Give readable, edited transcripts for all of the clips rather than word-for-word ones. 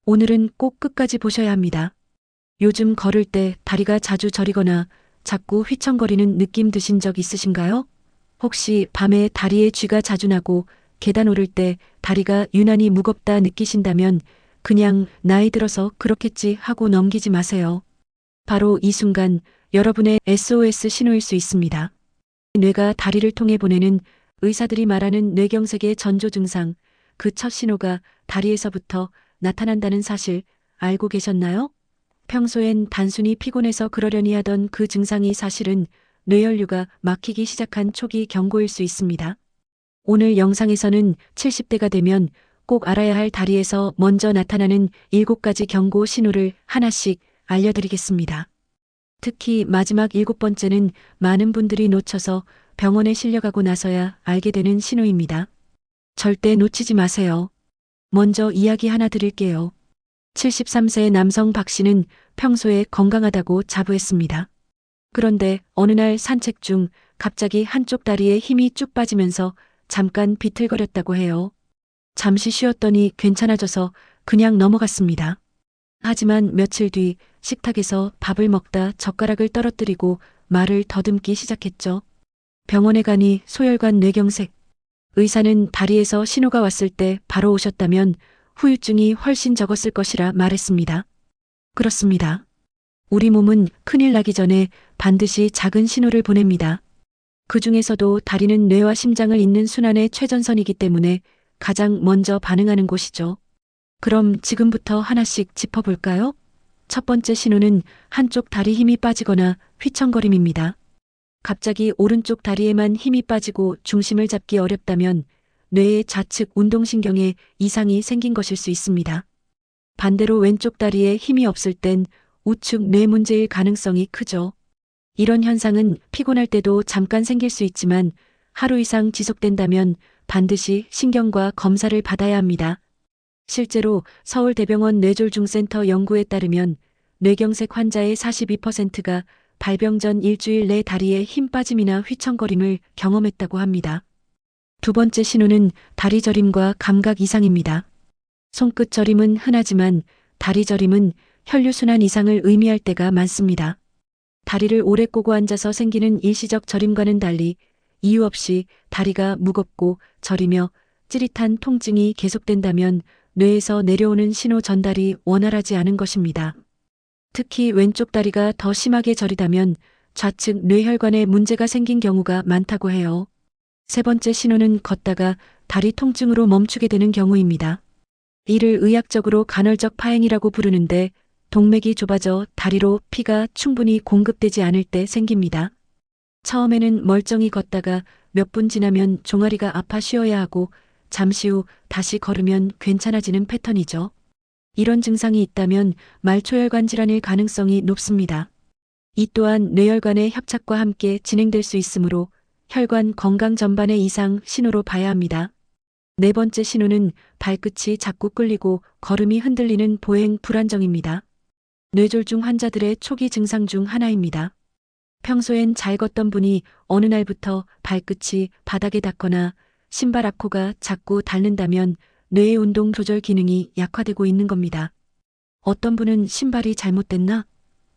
오늘은 꼭 끝까지 보셔야 합니다. 요즘 걸을 때 다리가 자주 저리거나 자꾸 휘청거리는 느낌 드신 적 있으신가요? 혹시 밤에 다리에 쥐가 자주 나고 계단 오를 때 다리가 유난히 무겁다 느끼신다면 그냥 나이 들어서 그렇겠지 하고 넘기지 마세요. 바로 이 순간 여러분의 SOS 신호일 수 있습니다. 뇌가 다리를 통해 보내는 의사들이 말하는 뇌경색의 전조 증상, 그 첫 신호가 다리에서부터 나타난다는 사실 알고 계셨나요? 평소엔 단순히 피곤해서 그러려니 하던 그 증상이 사실은 뇌혈류가 막히기 시작한 초기 경고일 수 있습니다. 오늘 영상에서는 70대가 되면 꼭 알아야 할 다리에서 먼저 나타나는 7가지 경고 신호를 하나씩 알려드리겠습니다. 특히 마지막 7번째는 많은 분들이 놓쳐서 병원에 실려가고 나서야 알게 되는 신호입니다. 절대 놓치지 마세요. 먼저 이야기 하나 드릴게요. 73세 남성 박 씨는 평소에 건강하다고 자부했습니다. 그런데 어느 날 산책 중 갑자기 한쪽 다리에 힘이 쭉 빠지면서 잠깐 비틀거렸다고 해요. 잠시 쉬었더니 괜찮아져서 그냥 넘어갔습니다. 하지만 며칠 뒤 식탁에서 밥을 먹다 젓가락을 떨어뜨리고 말을 더듬기 시작했죠. 병원에 가니 소혈관 뇌경색. 의사는 다리에서 신호가 왔을 때 바로 오셨다면 후유증이 훨씬 적었을 것이라 말했습니다. 그렇습니다. 우리 몸은 큰일 나기 전에 반드시 작은 신호를 보냅니다. 그 중에서도 다리는 뇌와 심장을 잇는 순환의 최전선이기 때문에 가장 먼저 반응하는 곳이죠. 그럼 지금부터 하나씩 짚어볼까요? 첫 번째 신호는 한쪽 다리 힘이 빠지거나 휘청거림입니다. 갑자기 오른쪽 다리에만 힘이 빠지고 중심을 잡기 어렵다면 뇌의 좌측 운동신경에 이상이 생긴 것일 수 있습니다. 반대로 왼쪽 다리에 힘이 없을 땐 우측 뇌 문제일 가능성이 크죠. 이런 현상은 피곤할 때도 잠깐 생길 수 있지만 하루 이상 지속된다면 반드시 신경과 검사를 받아야 합니다. 실제로 서울대병원 뇌졸중센터 연구에 따르면 뇌경색 환자의 42%가 발병 전 일주일 내 다리에 힘 빠짐이나 휘청거림을 경험했다고 합니다. 두 번째 신호는 다리 저림과 감각 이상입니다. 손끝 저림은 흔하지만 다리 저림은 혈류순환 이상을 의미할 때가 많습니다. 다리를 오래 꼬고 앉아서 생기는 일시적 저림과는 달리 이유 없이 다리가 무겁고 저리며 찌릿한 통증이 계속된다면 뇌에서 내려오는 신호 전달이 원활하지 않은 것입니다. 특히 왼쪽 다리가 더 심하게 저리다면 좌측 뇌혈관에 문제가 생긴 경우가 많다고 해요. 세 번째 신호는 걷다가 다리 통증으로 멈추게 되는 경우입니다. 이를 의학적으로 간헐적 파행이라고 부르는데 동맥이 좁아져 다리로 피가 충분히 공급되지 않을 때 생깁니다. 처음에는 멀쩡히 걷다가 몇 분 지나면 종아리가 아파 쉬어야 하고 잠시 후 다시 걸으면 괜찮아지는 패턴이죠. 이런 증상이 있다면 말초혈관 질환일 가능성이 높습니다. 이 또한 뇌혈관의 협착과 함께 진행될 수 있으므로 혈관 건강 전반의 이상 신호로 봐야 합니다. 네 번째 신호는 발끝이 자꾸 끌리고 걸음이 흔들리는 보행 불안정입니다. 뇌졸중 환자들의 초기 증상 중 하나입니다. 평소엔 잘 걷던 분이 어느 날부터 발끝이 바닥에 닿거나 신발 악호가 자꾸 닳는다면 뇌의 운동 조절 기능이 약화되고 있는 겁니다. 어떤 분은 신발이 잘못됐나?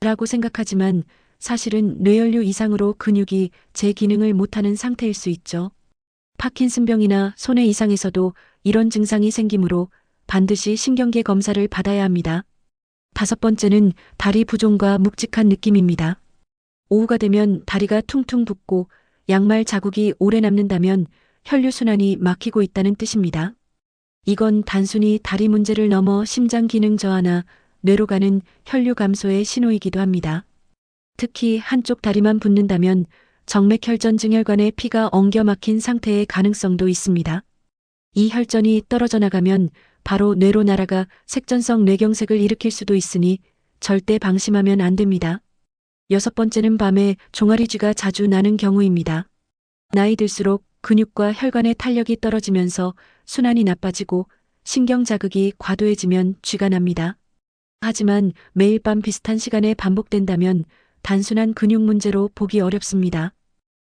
라고 생각하지만 사실은 뇌혈류 이상으로 근육이 제 기능을 못하는 상태일 수 있죠. 파킨슨병이나 손해 이상에서도 이런 증상이 생기므로 반드시 신경계 검사를 받아야 합니다. 다섯 번째는 다리 부종과 묵직한 느낌입니다. 오후가 되면 다리가 퉁퉁 붓고 양말 자국이 오래 남는다면 혈류순환이 막히고 있다는 뜻입니다. 이건 단순히 다리 문제를 넘어 심장 기능 저하나 뇌로 가는 혈류 감소의 신호이기도 합니다. 특히 한쪽 다리만 붓는다면 정맥혈전 증혈관에 피가 엉겨 막힌 상태의 가능성도 있습니다. 이 혈전이 떨어져 나가면 바로 뇌로 날아가 색전성 뇌경색을 일으킬 수도 있으니 절대 방심하면 안 됩니다. 여섯 번째는 밤에 종아리쥐가 자주 나는 경우입니다. 나이 들수록 근육과 혈관의 탄력이 떨어지면서 순환이 나빠지고 신경 자극이 과도해지면 쥐가 납니다. 하지만 매일 밤 비슷한 시간에 반복된다면 단순한 근육 문제로 보기 어렵습니다.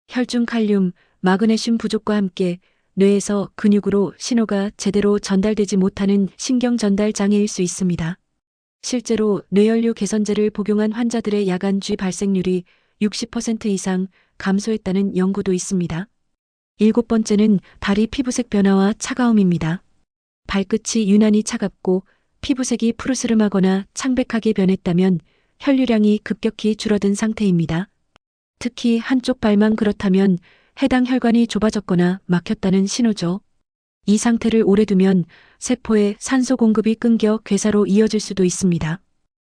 혈중 칼륨, 마그네슘 부족과 함께 뇌에서 근육으로 신호가 제대로 전달되지 못하는 신경 전달 장애일 수 있습니다. 실제로 뇌혈류 개선제를 복용한 환자들의 야간쥐 발생률이 60% 이상 감소했다는 연구도 있습니다. 일곱 번째는 다리 피부색 변화와 차가움입니다. 발끝이 유난히 차갑고 피부색이 푸르스름하거나 창백하게 변했다면 혈류량이 급격히 줄어든 상태입니다. 특히 한쪽 발만 그렇다면 해당 혈관이 좁아졌거나 막혔다는 신호죠. 이 상태를 오래 두면 세포의 산소 공급이 끊겨 괴사로 이어질 수도 있습니다.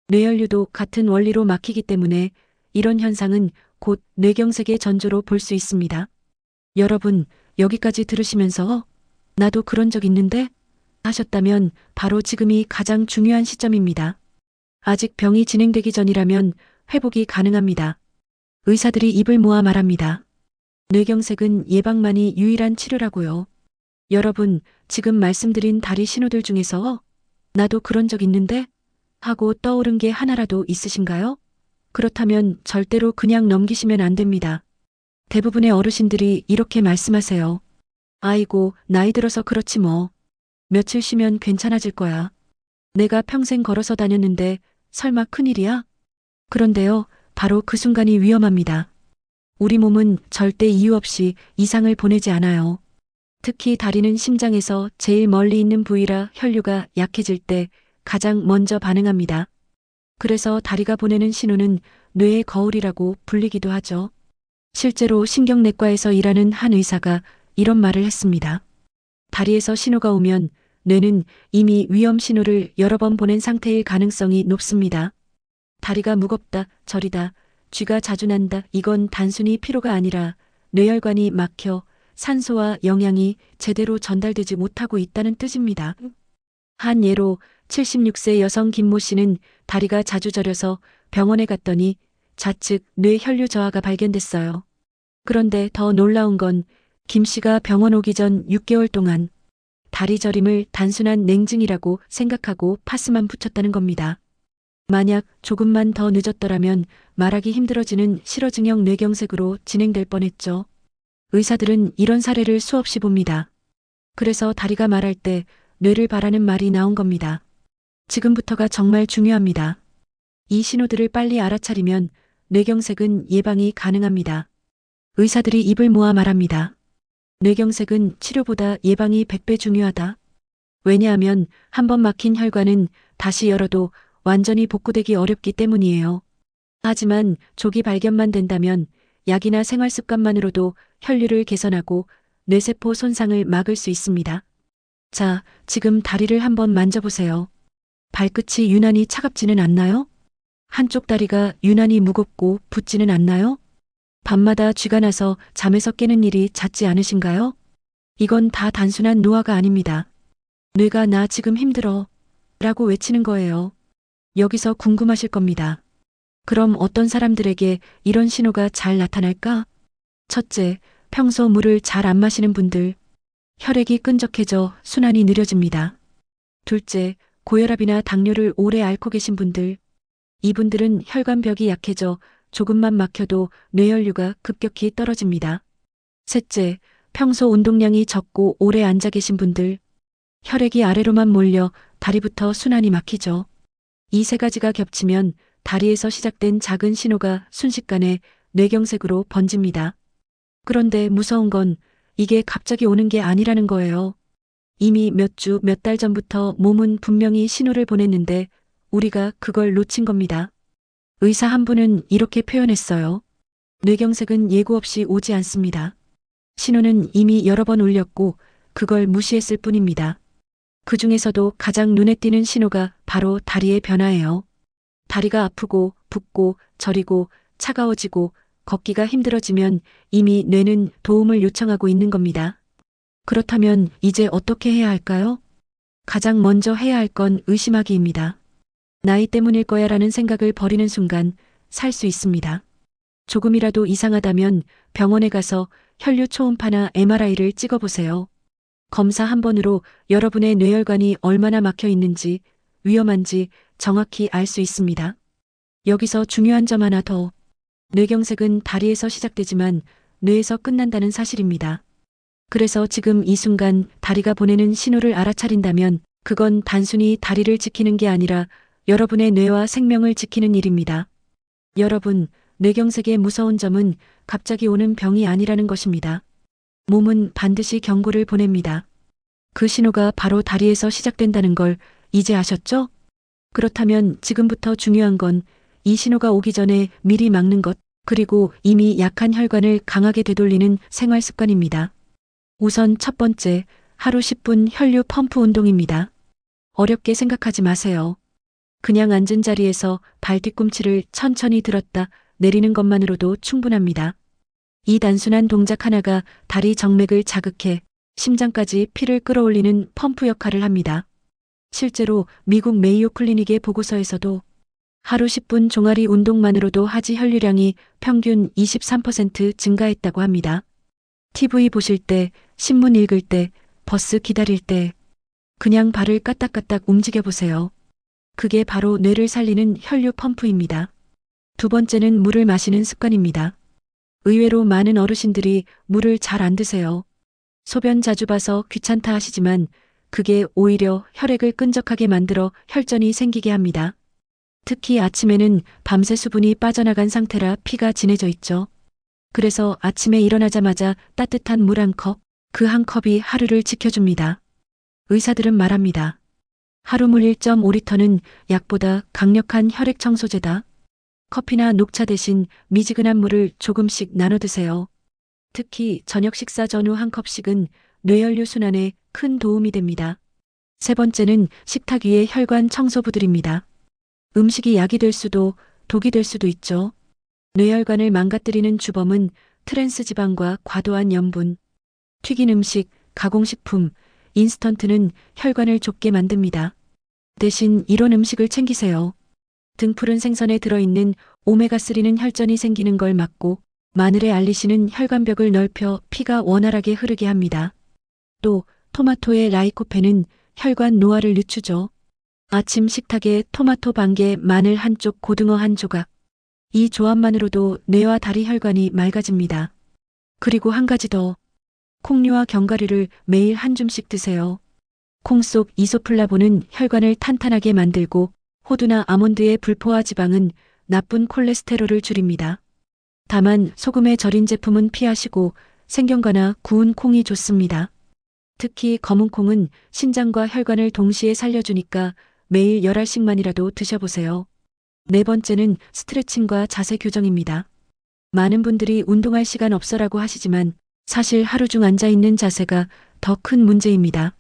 뇌혈류도 같은 원리로 막히기 때문에 이런 현상은 곧 뇌경색의 전조로 볼 수 있습니다. 여러분, 여기까지 들으시면서 나도 그런 적 있는데 하셨다면 바로 지금이 가장 중요한 시점입니다. 아직 병이 진행되기 전이라면 회복이 가능합니다. 의사들이 입을 모아 말합니다. 뇌경색은 예방만이 유일한 치료라고요. 여러분, 지금 말씀드린 다리 신호들 중에서 나도 그런 적 있는데 하고 떠오른 게 하나라도 있으신가요? 그렇다면 절대로 그냥 넘기시면 안 됩니다. 대부분의 어르신들이 이렇게 말씀하세요. 아이고, 나이 들어서 그렇지 뭐. 며칠 쉬면 괜찮아질 거야. 내가 평생 걸어서 다녔는데 설마 큰일이야? 그런데요, 바로 그 순간이 위험합니다. 우리 몸은 절대 이유 없이 이상을 보내지 않아요. 특히 다리는 심장에서 제일 멀리 있는 부위라 혈류가 약해질 때 가장 먼저 반응합니다. 그래서 다리가 보내는 신호는 뇌의 거울이라고 불리기도 하죠. 실제로 신경내과에서 일하는 한 의사가 이런 말을 했습니다. 다리에서 신호가 오면 뇌는 이미 위험 신호를 여러 번 보낸 상태일 가능성이 높습니다. 다리가 무겁다, 저리다, 쥐가 자주 난다. 이건 단순히 피로가 아니라 뇌혈관이 막혀 산소와 영양이 제대로 전달되지 못하고 있다는 뜻입니다. 한 예로 76세 여성 김모 씨는 다리가 자주 저려서 병원에 갔더니 좌측 뇌혈류 저하가 발견됐어요. 그런데 더 놀라운 건 김 씨가 병원 오기 전 6개월 동안 다리 저림을 단순한 냉증이라고 생각하고 파스만 붙였다는 겁니다. 만약 조금만 더 늦었더라면 말하기 힘들어지는 실어증형 뇌경색으로 진행될 뻔했죠. 의사들은 이런 사례를 수없이 봅니다. 그래서 다리가 말할 때 뇌를 바라는 말이 나온 겁니다. 지금부터가 정말 중요합니다. 이 신호들을 빨리 알아차리면 뇌경색은 예방이 가능합니다. 의사들이 입을 모아 말합니다. 뇌경색은 치료보다 예방이 100배 중요하다. 왜냐하면 한번 막힌 혈관은 다시 열어도 완전히 복구되기 어렵기 때문이에요. 하지만 조기 발견만 된다면 약이나 생활 습관만으로도 혈류를 개선하고 뇌세포 손상을 막을 수 있습니다. 자, 지금 다리를 한번 만져보세요. 발끝이 유난히 차갑지는 않나요? 한쪽 다리가 유난히 무겁고 붓지는 않나요? 밤마다 쥐가 나서 잠에서 깨는 일이 잦지 않으신가요? 이건 다 단순한 노화가 아닙니다. 뇌가 나 지금 힘들어 라고 외치는 거예요. 여기서 궁금하실 겁니다. 그럼 어떤 사람들에게 이런 신호가 잘 나타날까? 첫째, 평소 물을 잘 안 마시는 분들. 혈액이 끈적해져 순환이 느려집니다. 둘째, 고혈압이나 당뇨를 오래 앓고 계신 분들. 이분들은 혈관벽이 약해져 조금만 막혀도 뇌혈류가 급격히 떨어집니다. 셋째, 평소 운동량이 적고 오래 앉아 계신 분들. 혈액이 아래로만 몰려 다리부터 순환이 막히죠. 이 세 가지가 겹치면 다리에서 시작된 작은 신호가 순식간에 뇌경색으로 번집니다. 그런데 무서운 건 이게 갑자기 오는 게 아니라는 거예요. 이미 몇 주, 몇 달 전부터 몸은 분명히 신호를 보냈는데 우리가 그걸 놓친 겁니다. 의사 한 분은 이렇게 표현했어요. 뇌경색은 예고 없이 오지 않습니다. 신호는 이미 여러 번 울렸고 그걸 무시했을 뿐입니다. 그 중에서도 가장 눈에 띄는 신호가 바로 다리의 변화예요. 다리가 아프고 붓고 저리고 차가워지고 걷기가 힘들어지면 이미 뇌는 도움을 요청하고 있는 겁니다. 그렇다면 이제 어떻게 해야 할까요? 가장 먼저 해야 할 건 의심하기입니다. 나이 때문일 거야 라는 생각을 버리는 순간 살 수 있습니다. 조금이라도 이상하다면 병원에 가서 혈류 초음파나 MRI를 찍어보세요. 검사 한 번으로 여러분의 뇌혈관이 얼마나 막혀 있는지, 위험한지 정확히 알 수 있습니다. 여기서 중요한 점 하나 더. 뇌경색은 다리에서 시작되지만 뇌에서 끝난다는 사실입니다. 그래서 지금 이 순간 다리가 보내는 신호를 알아차린다면 그건 단순히 다리를 지키는 게 아니라 여러분의 뇌와 생명을 지키는 일입니다. 여러분, 뇌경색의 무서운 점은 갑자기 오는 병이 아니라는 것입니다. 몸은 반드시 경고를 보냅니다. 그 신호가 바로 다리에서 시작된다는 걸 이제 아셨죠? 그렇다면 지금부터 중요한 건 이 신호가 오기 전에 미리 막는 것, 그리고 이미 약한 혈관을 강하게 되돌리는 생활 습관입니다. 우선 첫 번째, 하루 10분 혈류 펌프 운동입니다. 어렵게 생각하지 마세요. 그냥 앉은 자리에서 발 뒤꿈치를 천천히 들었다 내리는 것만으로도 충분합니다. 이 단순한 동작 하나가 다리 정맥을 자극해 심장까지 피를 끌어올리는 펌프 역할을 합니다. 실제로 미국 메이오 클리닉의 보고서에서도 하루 10분 종아리 운동만으로도 하지 혈류량이 평균 23% 증가했다고 합니다. TV 보실 때, 신문 읽을 때, 버스 기다릴 때, 그냥 발을 까딱까딱 움직여 보세요. 그게 바로 뇌를 살리는 혈류 펌프입니다. 두 번째는 물을 마시는 습관입니다. 의외로 많은 어르신들이 물을 잘 안 드세요. 소변 자주 봐서 귀찮다 하시지만 그게 오히려 혈액을 끈적하게 만들어 혈전이 생기게 합니다. 특히 아침에는 밤새 수분이 빠져나간 상태라 피가 진해져 있죠. 그래서 아침에 일어나자마자 따뜻한 물 한 컵, 그 한 컵이 하루를 지켜줍니다. 의사들은 말합니다. 하루 물 1.5리터는 약보다 강력한 혈액 청소제다. 커피나 녹차 대신 미지근한 물을 조금씩 나눠 드세요. 특히 저녁 식사 전후 한 컵씩은 뇌혈류 순환에 큰 도움이 됩니다. 세 번째는 식탁 위의 혈관 청소부들입니다. 음식이 약이 될 수도 독이 될 수도 있죠. 뇌혈관을 망가뜨리는 주범은 트랜스 지방과 과도한 염분, 튀긴 음식, 가공식품, 인스턴트는 혈관을 좁게 만듭니다. 대신 이런 음식을 챙기세요. 등푸른 생선에 들어있는 오메가3는 혈전이 생기는 걸 막고 마늘에 알리시는 혈관벽을 넓혀 피가 원활하게 흐르게 합니다. 또 토마토의 라이코펜은 혈관 노화를 늦추죠. 아침 식탁에 토마토 반 개, 마늘 한쪽, 고등어 한 조각. 이 조합만으로도 뇌와 다리 혈관이 맑아집니다. 그리고 한 가지 더. 콩류와 견과류를 매일 한 줌씩 드세요. 콩 속 이소플라본은 혈관을 탄탄하게 만들고 호두나 아몬드의 불포화 지방은 나쁜 콜레스테롤을 줄입니다. 다만 소금에 절인 제품은 피하시고 생경과나 구운 콩이 좋습니다. 특히 검은 콩은 신장과 혈관을 동시에 살려주니까 매일 10알씩만이라도 드셔보세요. 네 번째는 스트레칭과 자세 교정입니다. 많은 분들이 운동할 시간 없어라고 하시지만 사실 하루 중 앉아있는 자세가 더 큰 문제입니다.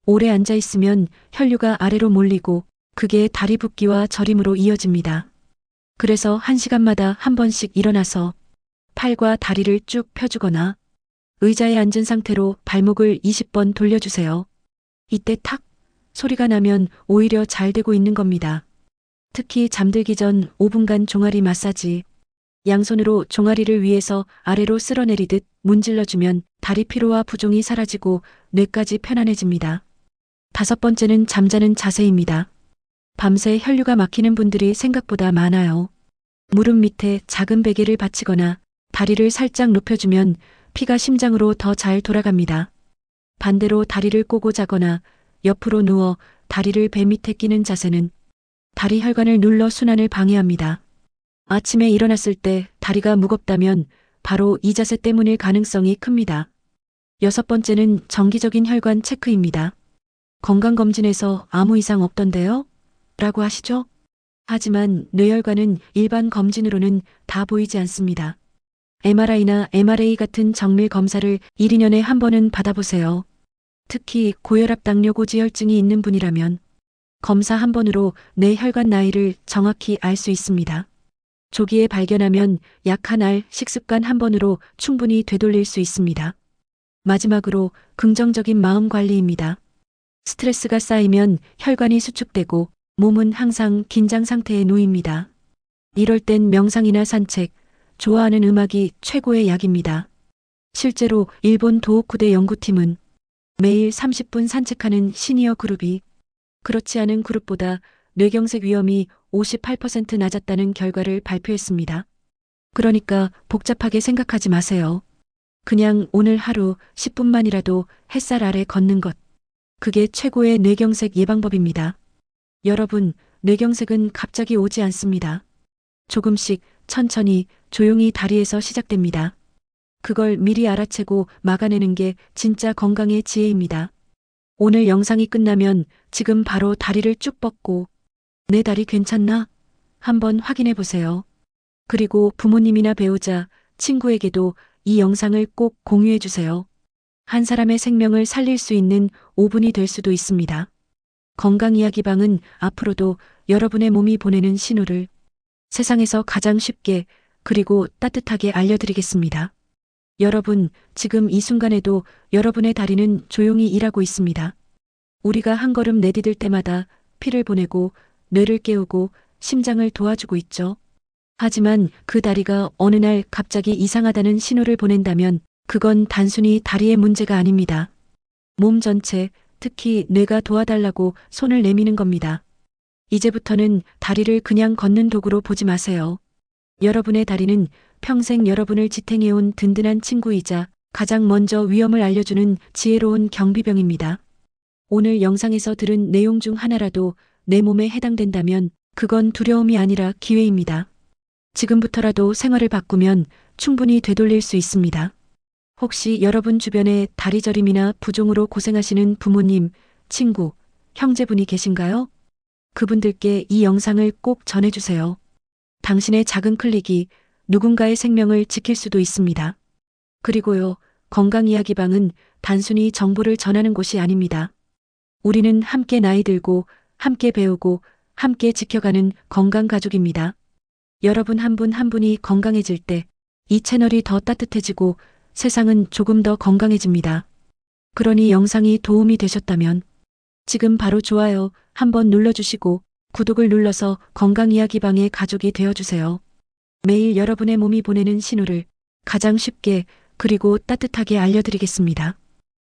오래 앉아있으면 혈류가 아래로 몰리고 그게 다리 붓기와 저림으로 이어집니다. 그래서 1시간마다 한 번씩 일어나서 팔과 다리를 쭉 펴주거나 의자에 앉은 상태로 발목을 20번 돌려주세요. 이때 탁 소리가 나면 오히려 잘 되고 있는 겁니다. 특히 잠들기 전 5분간 종아리 마사지. 양손으로 종아리를 위에서 아래로 쓸어내리듯 문질러주면 다리 피로와 부종이 사라지고 뇌까지 편안해집니다. 다섯 번째는 잠자는 자세입니다. 밤새 혈류가 막히는 분들이 생각보다 많아요. 무릎 밑에 작은 베개를 받치거나 다리를 살짝 높여주면 피가 심장으로 더 잘 돌아갑니다. 반대로 다리를 꼬고 자거나 옆으로 누워 다리를 배 밑에 끼는 자세는 다리 혈관을 눌러 순환을 방해합니다. 아침에 일어났을 때 다리가 무겁다면 바로 이 자세 때문일 가능성이 큽니다. 여섯 번째는 정기적인 혈관 체크입니다. 건강검진에서 아무 이상 없던데요? 라고 하시죠? 하지만 뇌혈관은 일반 검진으로는 다 보이지 않습니다. MRI나 MRA 같은 정밀 검사를 1, 2년에 한 번은 받아보세요. 특히 고혈압 당뇨 고지혈증이 있는 분이라면 검사 한 번으로 내 혈관 나이를 정확히 알 수 있습니다. 조기에 발견하면 약 한 알 식습관 한 번으로 충분히 되돌릴 수 있습니다. 마지막으로 긍정적인 마음 관리입니다. 스트레스가 쌓이면 혈관이 수축되고 몸은 항상 긴장 상태에 놓입니다. 이럴 땐 명상이나 산책, 좋아하는 음악이 최고의 약입니다. 실제로 일본 도호쿠대 연구팀은 매일 30분 산책하는 시니어 그룹이 그렇지 않은 그룹보다 뇌경색 위험이 58% 낮았다는 결과를 발표했습니다. 그러니까 복잡하게 생각하지 마세요. 그냥 오늘 하루 10분만이라도 햇살 아래 걷는 것. 그게 최고의 뇌경색 예방법입니다. 여러분, 뇌경색은 갑자기 오지 않습니다. 조금씩 천천히 조용히 다리에서 시작됩니다. 그걸 미리 알아채고 막아내는 게 진짜 건강의 지혜입니다. 오늘 영상이 끝나면 지금 바로 다리를 쭉 뻗고 내 다리 괜찮나? 한번 확인해 보세요. 그리고 부모님이나 배우자, 친구에게도 이 영상을 꼭 공유해 주세요. 한 사람의 생명을 살릴 수 있는 5분이 될 수도 있습니다. 건강이야기방은 앞으로도 여러분의 몸이 보내는 신호를 세상에서 가장 쉽게 그리고 따뜻하게 알려드리겠습니다. 여러분, 지금 이 순간에도 여러분의 다리는 조용히 일하고 있습니다. 우리가 한 걸음 내디딜 때마다 피를 보내고 뇌를 깨우고 심장을 도와주고 있죠. 하지만 그 다리가 어느 날 갑자기 이상하다는 신호를 보낸다면 그건 단순히 다리의 문제가 아닙니다. 몸 전체, 특히 뇌가 도와달라고 손을 내미는 겁니다. 이제부터는 다리를 그냥 걷는 도구로 보지 마세요. 여러분의 다리는 평생 여러분을 지탱해온 든든한 친구이자 가장 먼저 위험을 알려주는 지혜로운 경비병입니다. 오늘 영상에서 들은 내용 중 하나라도 내 몸에 해당된다면 그건 두려움이 아니라 기회입니다. 지금부터라도 생활을 바꾸면 충분히 되돌릴 수 있습니다. 혹시 여러분 주변에 다리 저림이나 부종으로 고생하시는 부모님, 친구, 형제분이 계신가요? 그분들께 이 영상을 꼭 전해주세요. 당신의 작은 클릭이 누군가의 생명을 지킬 수도 있습니다. 그리고요, 건강이야기방은 단순히 정보를 전하는 곳이 아닙니다. 우리는 함께 나이 들고, 함께 배우고, 함께 지켜가는 건강가족입니다. 여러분 한 분 한 분이 건강해질 때 이 채널이 더 따뜻해지고 세상은 조금 더 건강해집니다. 그러니 영상이 도움이 되셨다면 지금 바로 좋아요 한번 눌러주시고 구독을 눌러서 건강이야기방의 가족이 되어주세요. 매일 여러분의 몸이 보내는 신호를 가장 쉽게 그리고 따뜻하게 알려드리겠습니다.